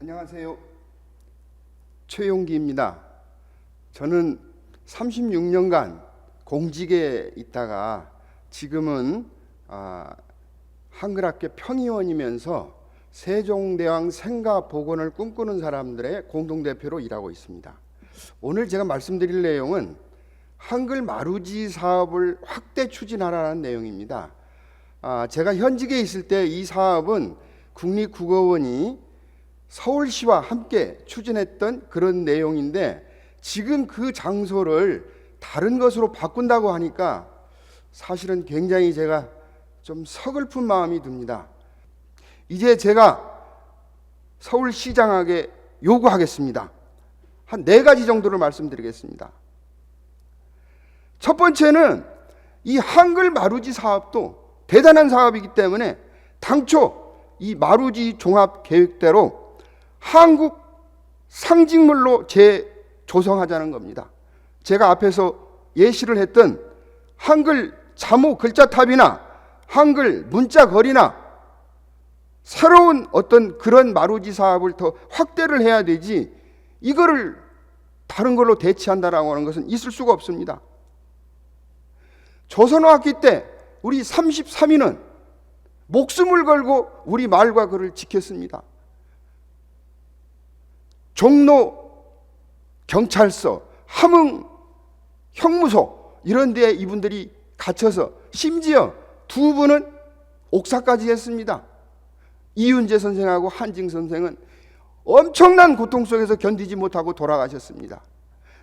안녕하세요. 최용기입니다. 저는 36년간 공직에 있다가 지금은 한글학교 평의원이면서 세종대왕 생가 복원을 꿈꾸는 사람들의 공동대표로 일하고 있습니다. 오늘 제가 말씀드릴 내용은 한글 마루지 사업을 확대 추진하라는 내용입니다. 제가 현직에 있을 때 이 사업은 국립국어원이 서울시와 함께 추진했던 그런 내용인데, 지금 그 장소를 다른 것으로 바꾼다고 하니까 사실은 굉장히 제가 좀 서글픈 마음이 듭니다. 이제 제가 서울시장에게 요구하겠습니다. 한 4가지 정도를 말씀드리겠습니다. 첫 번째는 이 한글 마루지 사업도 대단한 사업이기 때문에 당초 이 마루지 종합 계획대로 한국 상징물로 재조성하자는 겁니다. 제가 앞에서 예시를 했던 한글 자모 글자탑이나 한글 문자거리나 새로운 어떤 그런 마루지 사업을 더 확대를 해야 되지, 이거를 다른 걸로 대체한다라고 하는 것은 있을 수가 없습니다. 조선왕기 때 우리 33인은 목숨을 걸고 우리 말과 글을 지켰습니다. 종로 경찰서, 함흥 형무소 이런 데에 이분들이 갇혀서 심지어 2분은 옥사까지 했습니다. 이윤재 선생하고 한징 선생은 엄청난 고통 속에서 견디지 못하고 돌아가셨습니다.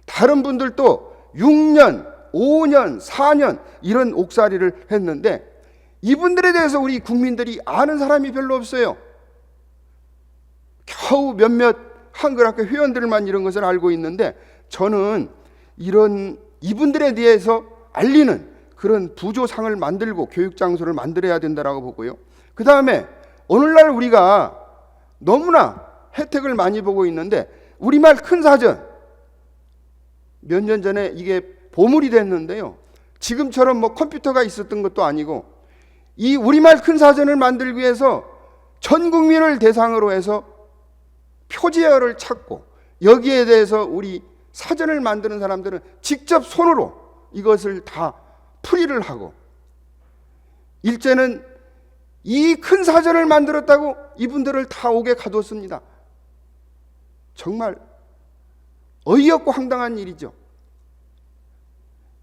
다른 분들도 6년, 5년, 4년 이런 옥살이를 했는데 이분들에 대해서 우리 국민들이 아는 사람이 별로 없어요. 겨우 몇몇 한글학교 회원들만 이런 것을 알고 있는데, 저는 이런 이분들에 대해서 알리는 그런 부조상을 만들고 교육장소를 만들어야 된다고 보고요. 그 다음에 오늘날 우리가 너무나 혜택을 많이 보고 있는데, 우리말 큰 사전 몇 년 전에 이게 보물이 됐는데요, 지금처럼 뭐 컴퓨터가 있었던 것도 아니고 이 우리말 큰 사전을 만들기 위해서 전 국민을 대상으로 해서 표제어를 찾고, 여기에 대해서 우리 사전을 만드는 사람들은 직접 손으로 이것을 다 풀이를 하고, 일제는 이 큰 사전을 만들었다고 이분들을 다 옥에 가뒀습니다. 정말 어이없고 황당한 일이죠.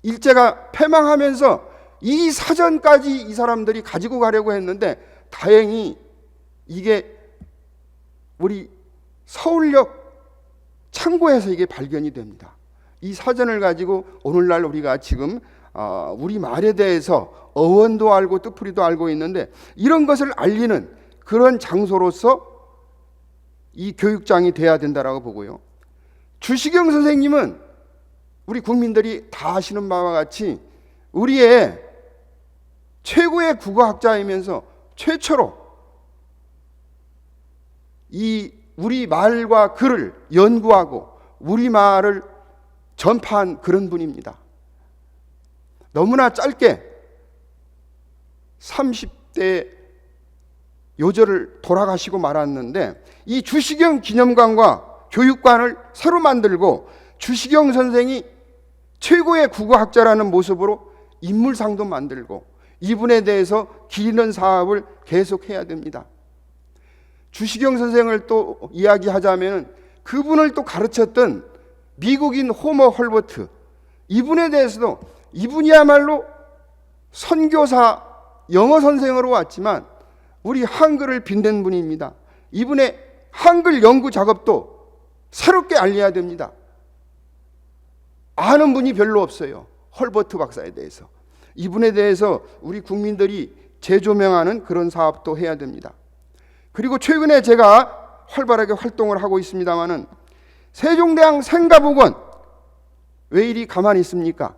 일제가 패망하면서 이 사전까지 이 사람들이 가지고 가려고 했는데, 다행히 이게 우리 서울역 창고에서 이게 발견이 됩니다. 이 사전을 가지고 오늘날 우리가 지금 우리 말에 대해서 어원도 알고 뜻풀이도 알고 있는데, 이런 것을 알리는 그런 장소로서 이 교육장이 돼야 된다라고 보고요. 주시경 선생님은 우리 국민들이 다 아시는 바와 같이 우리의 최고의 국어학자이면서 최초로 이 우리 말과 글을 연구하고 우리 말을 전파한 그런 분입니다. 너무나 짧게 30대 요절을 돌아가시고 말았는데, 이 주시경 기념관과 교육관을 새로 만들고 주시경 선생이 최고의 국어학자라는 모습으로 인물상도 만들고 이분에 대해서 기리는 사업을 계속해야 됩니다. 주시경 선생을 또 이야기하자면 그분을 또 가르쳤던 미국인 호머 헐버트, 이분에 대해서도 이분이야말로 선교사 영어 선생으로 왔지만 우리 한글을 빛낸 분입니다. 이분의 한글 연구 작업도 새롭게 알려야 됩니다. 아는 분이 별로 없어요. 헐버트 박사에 대해서. 이분에 대해서 우리 국민들이 재조명하는 그런 사업도 해야 됩니다. 그리고 최근에 제가 활발하게 활동을 하고 있습니다마는 세종대왕 생가복원 왜 이리 가만히 있습니까?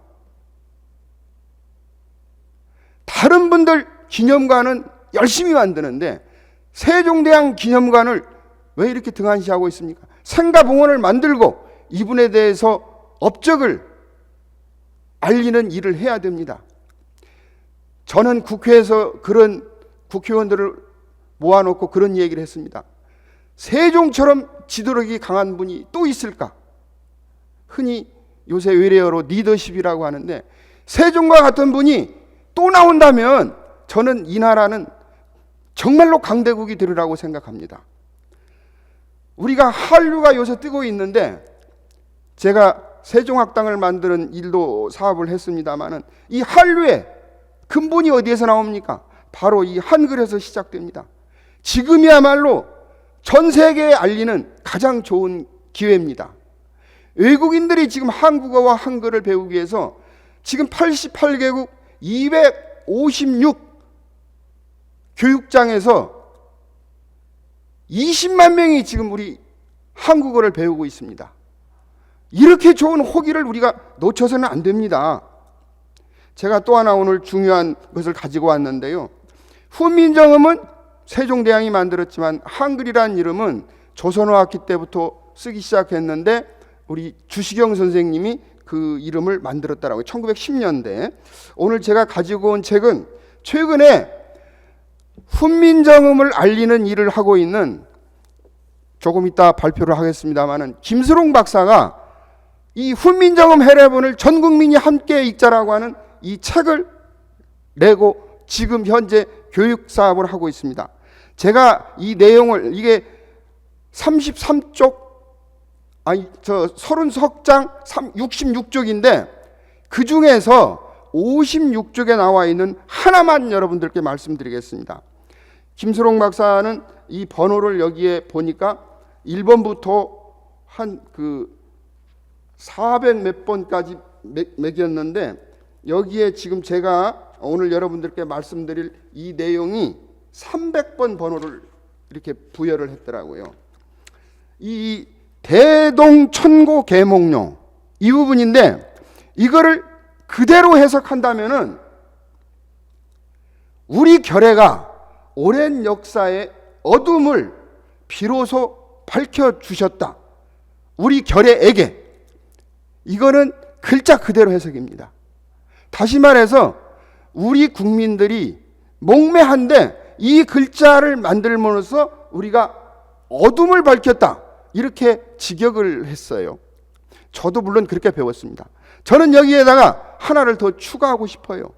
다른 분들 기념관은 열심히 만드는데 세종대왕 기념관을 왜 이렇게 등한시하고 있습니까? 생가복원을 만들고 이분에 대해서 업적을 알리는 일을 해야 됩니다. 저는 국회에서 그런 국회의원들을 모아놓고 그런 얘기를 했습니다. 세종처럼 지도력이 강한 분이 또 있을까? 흔히 요새 외래어로 리더십이라고 하는데, 세종과 같은 분이 또 나온다면 저는 이 나라는 정말로 강대국이 되리라고 생각합니다. 우리가 한류가 요새 뜨고 있는데, 제가 세종학당을 만드는 일도 사업을 했습니다마는 이 한류의 근본이 어디에서 나옵니까? 바로 이 한글에서 시작됩니다. 지금이야말로 전 세계에 알리는 가장 좋은 기회입니다. 외국인들이 지금 한국어와 한글을 배우기 위해서 지금 88개국 256 교육장에서 20만 명이 지금 우리 한국어를 배우고 있습니다. 이렇게 좋은 호기를 우리가 놓쳐서는 안 됩니다. 제가 또 하나 오늘 중요한 것을 가지고 왔는데요. 훈민정음은 세종대왕이 만들었지만 한글이라는 이름은 조선어학기 때부터 쓰기 시작했는데 우리 주시경 선생님이 그 이름을 만들었다라고요. 1910년대. 오늘 제가 가지고 온 책은 최근에 훈민정음을 알리는 일을 하고 있는, 조금 이따 발표를 하겠습니다마는, 김수롱 박사가 이 훈민정음 해례본을 전 국민이 함께 읽자라고 하는 이 책을 내고 지금 현재 교육 사업을 하고 있습니다. 제가 이 내용을, 이게 33쪽, 30석장 66쪽인데 그 중에서 56쪽에 나와 있는 하나만 여러분들께 말씀드리겠습니다. 김수롱 박사는 이 번호를 여기에 보니까 1번부터 한 400 몇 번까지 매겼는데, 여기에 지금 제가 오늘 여러분들께 말씀드릴 이 내용이 300번 번호를 이렇게 부여를 했더라고요. 이 대동천고 계몽용 이 부분인데, 이거를 그대로 해석한다면은 우리 결의가 오랜 역사의 어둠을 비로소 밝혀주셨다, 우리 결의에게. 이거는 글자 그대로 해석입니다. 다시 말해서 우리 국민들이 목매한데 이 글자를 만들므로써 우리가 어둠을 밝혔다, 이렇게 직역을 했어요. 저도 물론 그렇게 배웠습니다. 저는 여기에다가 하나를 더 추가하고 싶어요.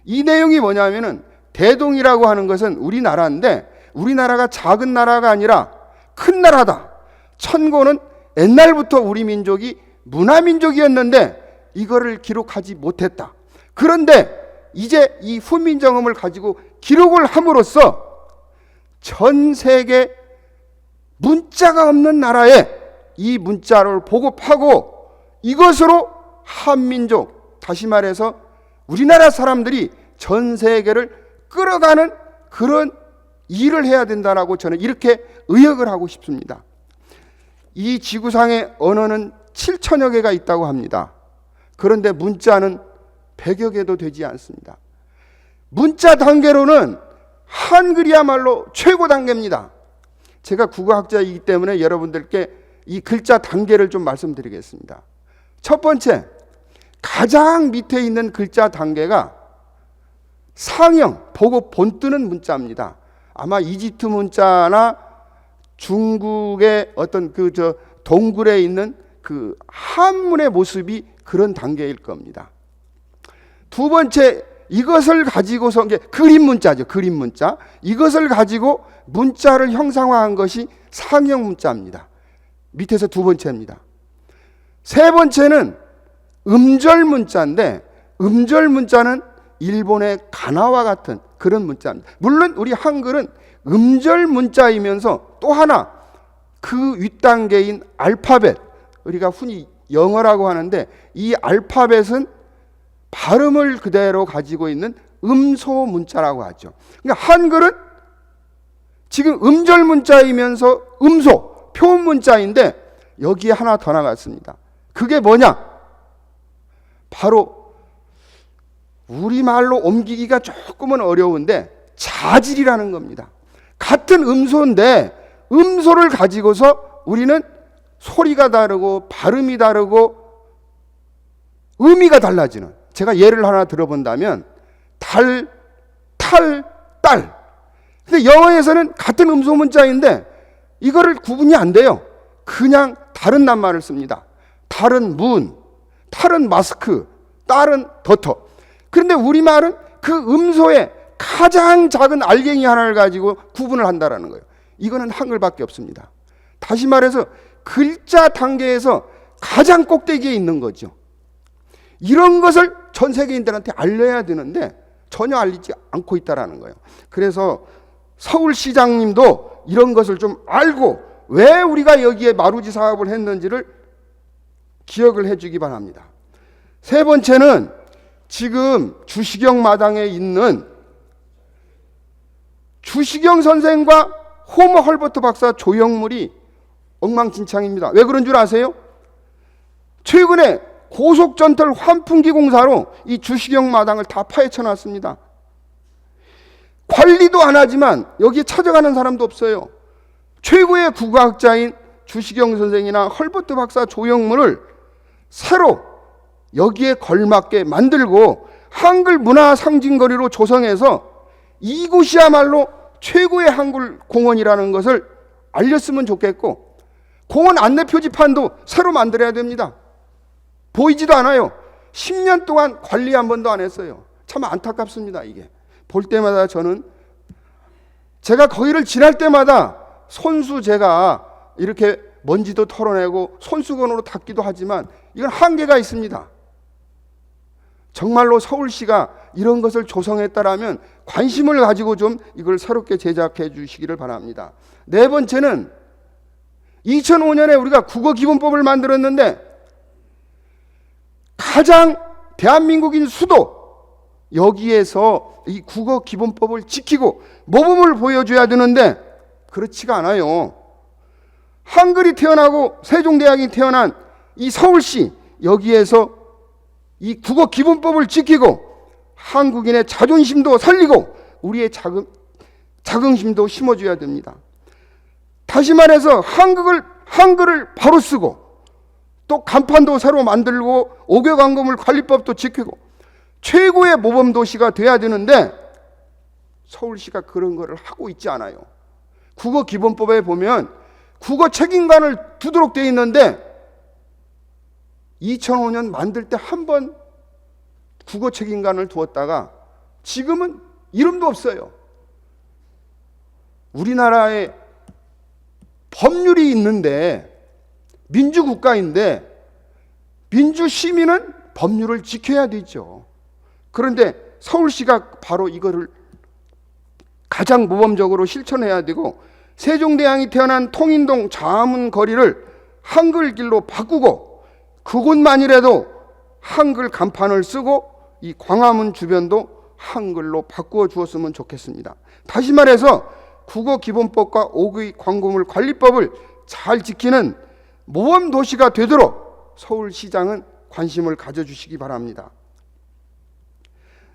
이 내용이 뭐냐면은, 대동이라고 하는 것은 우리나라인데 우리나라가 작은 나라가 아니라 큰 나라다. 천고는 옛날부터 우리 민족이 문화민족이었는데 이거를 기록하지 못했다. 그런데 이제 이 훈민정음을 가지고 기록을 함으로써 전 세계 문자가 없는 나라에 이 문자를 보급하고 이것으로 한민족, 다시 말해서 우리나라 사람들이 전 세계를 끌어가는 그런 일을 해야 된다라고 저는 이렇게 의역을 하고 싶습니다. 이 지구상의 언어는 7천여 개가 있다고 합니다. 그런데 문자는 100여 개도 되지 않습니다. 문자 단계로는 한글이야말로 최고 단계입니다. 제가 국어학자이기 때문에 여러분들께 이 글자 단계를 좀 말씀드리겠습니다. 첫 번째, 가장 밑에 있는 글자 단계가 상형, 보고 본뜨는 문자입니다. 아마 이집트 문자나 중국의 어떤 동굴에 있는 그 한문의 모습이 그런 단계일 겁니다. 두 번째, 이것을 가지고서 그림 문자죠. 그림 문자. 이것을 가지고 문자를 형상화한 것이 상형 문자입니다. 밑에서 두 번째입니다. 세 번째는 음절 문자인데, 음절 문자는 일본의 가나와 같은 그런 문자입니다. 물론 우리 한글은 음절 문자이면서 또 하나 그 윗단계인 알파벳, 우리가 흔히 영어라고 하는데 이 알파벳은 발음을 그대로 가지고 있는 음소 문자라고 하죠. 그러니까 한글은 지금 음절 문자이면서 음소, 표음 문자인데 여기에 하나 더 나갔습니다. 그게 뭐냐? 바로 우리말로 옮기기가 조금은 어려운데 자질이라는 겁니다. 같은 음소인데 음소를 가지고서 우리는 소리가 다르고 발음이 다르고 의미가 달라지는, 제가 예를 하나 들어본다면 달, 탈, 딸. 근데 영어에서는 같은 음소 문자인데 이거를 구분이 안 돼요. 그냥 다른 낱말을 씁니다. 다른 문, 다른 마스크, 다른 더터. 그런데 우리말은 그 음소의 가장 작은 알갱이 하나를 가지고 구분을 한다라는 거예요. 이거는 한글밖에 없습니다. 다시 말해서 글자 단계에서 가장 꼭대기에 있는 거죠. 이런 것을 전 세계인들한테 알려야 되는데 전혀 알리지 않고 있다라는 거예요. 그래서 서울시장님도 이런 것을 좀 알고 왜 우리가 여기에 마루지 사업을 했는지를 기억을 해주기 바랍니다. 세 번째는 지금 주시경 마당에 있는 주시경 선생과 호머 헐버트 박사 조형물이 엉망진창입니다. 왜 그런 줄 아세요? 최근에 고속전철 환풍기 공사로 이 주시경 마당을 다 파헤쳐 놨습니다. 관리도 안 하지만 여기에 찾아가는 사람도 없어요. 최고의 국어학자인 주시경 선생이나 헐버트 박사 조형물을 새로 여기에 걸맞게 만들고 한글 문화 상징거리로 조성해서 이곳이야말로 최고의 한글 공원이라는 것을 알렸으면 좋겠고, 공원 안내 표지판도 새로 만들어야 됩니다. 보이지도 않아요. 10년 동안 관리 한 번도 안 했어요. 참 안타깝습니다. 이게 볼 때마다 저는 제가 거기를 지날 때마다 손수 제가 이렇게 먼지도 털어내고 손수건으로 닦기도 하지만 이건 한계가 있습니다. 정말로 서울시가 이런 것을 조성했다라면 관심을 가지고 좀 이걸 새롭게 제작해 주시기를 바랍니다. 네 번째는 2005년에 우리가 국어기본법을 만들었는데 가장 대한민국인 수도 여기에서 이 국어기본법을 지키고 모범을 보여줘야 되는데 그렇지가 않아요. 한글이 태어나고 세종대왕이 태어난 이 서울시, 여기에서 이 국어기본법을 지키고 한국인의 자존심도 살리고 우리의 자긍심도 심어줘야 됩니다. 다시 말해서 한글을 바로 쓰고 또 간판도 새로 만들고 5개 광고물 관리법도 지키고 최고의 모범도시가 돼야 되는데 서울시가 그런 거를 하고 있지 않아요. 국어기본법에 보면 국어 책임관을 두도록 되어 있는데 2005년 만들 때 한 번 국어 책임관을 두었다가 지금은 이름도 없어요. 우리나라에 법률이 있는데 민주국가인데 민주시민은 법률을 지켜야 되죠. 그런데 서울시가 바로 이거를 가장 모범적으로 실천해야 되고 세종대왕이 태어난 통인동 자문 거리를 한글길로 바꾸고 그곳만이라도 한글 간판을 쓰고 이 광화문 주변도 한글로 바꾸어 주었으면 좋겠습니다. 다시 말해서 국어기본법과 5개 광고물 관리법을 잘 지키는 모범 도시가 되도록 서울시장은 관심을 가져주시기 바랍니다.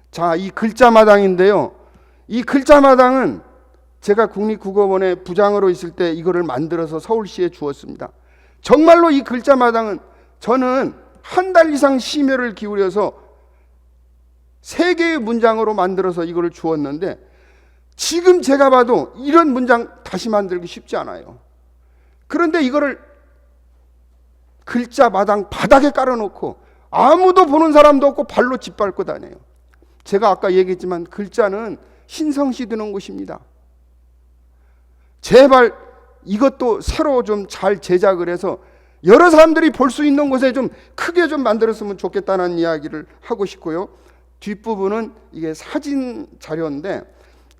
자, 이 글자마당인데요. 이 글자마당은 제가 국립국어원에 부장으로 있을 때 이거를 만들어서 서울시에 주었습니다. 정말로 이 글자마당은 저는 한 달 이상 심혈을 기울여서 3개의 문장으로 만들어서 이거를 주었는데 지금 제가 봐도 이런 문장 다시 만들기 쉽지 않아요. 그런데 이거를 글자마당 바닥에 깔아놓고 아무도 보는 사람도 없고 발로 짓밟고 다녀요. 제가 아까 얘기했지만 글자는 신성시 드는 곳입니다. 제발 이것도 새로 좀 잘 제작을 해서 여러 사람들이 볼 수 있는 곳에 좀 크게 좀 만들었으면 좋겠다는 이야기를 하고 싶고요. 뒷부분은 이게 사진 자료인데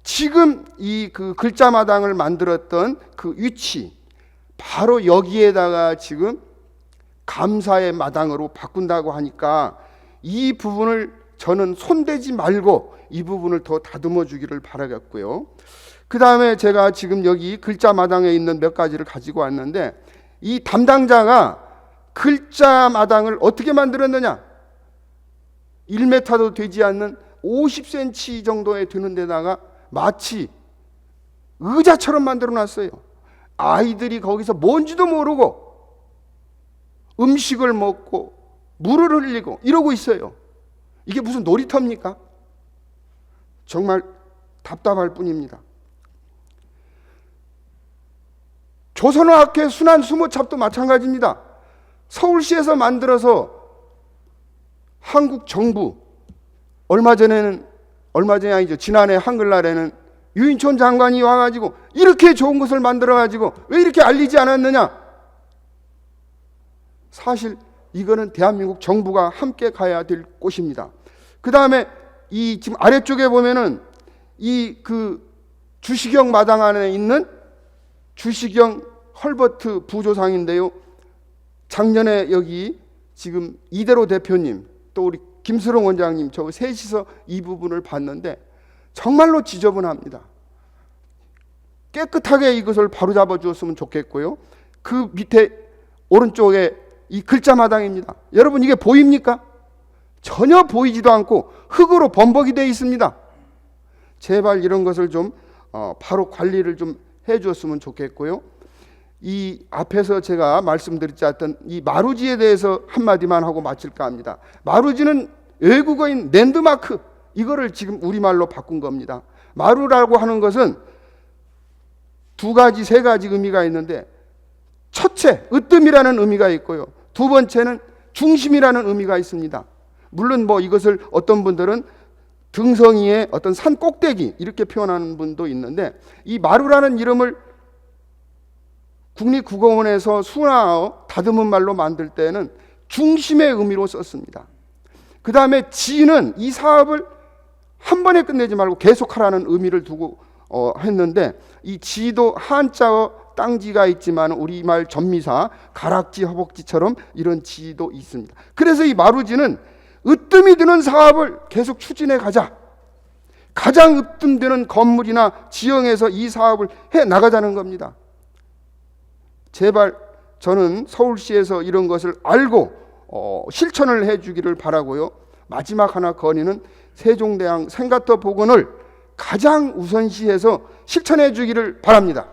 지금 이 그 글자마당을 만들었던 그 위치 바로 여기에다가 지금 감사의 마당으로 바꾼다고 하니까 이 부분을 저는 손대지 말고 이 부분을 더 다듬어 주기를 바라겠고요. 그 다음에 제가 지금 여기 글자마당에 있는 몇 가지를 가지고 왔는데 이 담당자가 글자마당을 어떻게 만들었느냐, 1m도 되지 않는 50cm 정도에 드는 데다가 마치 의자처럼 만들어 놨어요. 아이들이 거기서 뭔지도 모르고 음식을 먹고 물을 흘리고 이러고 있어요. 이게 무슨 놀이터입니까? 정말 답답할 뿐입니다. 조선어학회 순환 수모찹도 마찬가지입니다. 서울시에서 만들어서 한국 정부, 얼마 전이 아니죠. 지난해 한글날에는 유인촌 장관이 와가지고 이렇게 좋은 것을 만들어가지고 왜 이렇게 알리지 않았느냐? 사실 이거는 대한민국 정부가 함께 가야 될 곳입니다. 그 다음에 이 지금 아래쪽에 보면은 이 그 주시경 마당 안에 있는 주시경 헐버트 부조상인데요. 작년에 여기 지금 이대로 대표님 또 우리 김수롱 원장님 저 셋이서 이 부분을 봤는데 정말로 지저분합니다. 깨끗하게 이것을 바로잡아 주었으면 좋겠고요. 그 밑에 오른쪽에 이 글자마당입니다. 여러분 이게 보입니까? 전혀 보이지도 않고 흙으로 범벅이 되어 있습니다. 제발 이런 것을 좀 바로 관리를 좀 해주었으면 좋겠고요. 이 앞에서 제가 말씀드리지 않았던 이 마루지에 대해서 한마디만 하고 마칠까 합니다. 마루지는 외국어인 랜드마크, 이거를 지금 우리말로 바꾼 겁니다. 마루라고 하는 것은 두 가지, 세 가지 의미가 있는데, 첫째, 으뜸이라는 의미가 있고요. 두 번째는 중심이라는 의미가 있습니다. 물론 뭐 이것을 어떤 분들은 등성이의 어떤 산 꼭대기 이렇게 표현하는 분도 있는데, 이 마루라는 이름을 국립국어원에서 순화어 다듬은 말로 만들 때는 중심의 의미로 썼습니다. 그 다음에 지는 이 사업을 한 번에 끝내지 말고 계속하라는 의미를 두고 했는데, 이 지도 한자어 땅지가 있지만 우리말 전미사 가락지 허벅지처럼 이런 지도 있습니다. 그래서 이 마루지는 으뜸이 드는 사업을 계속 추진해 가자, 가장 으뜸되는 건물이나 지형에서 이 사업을 해 나가자는 겁니다. 제발 저는 서울시에서 이런 것을 알고 실천을 해주기를 바라고요. 마지막 하나 건의는 세종대왕 생가터 복원을 가장 우선시해서 실천해 주기를 바랍니다.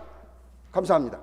감사합니다.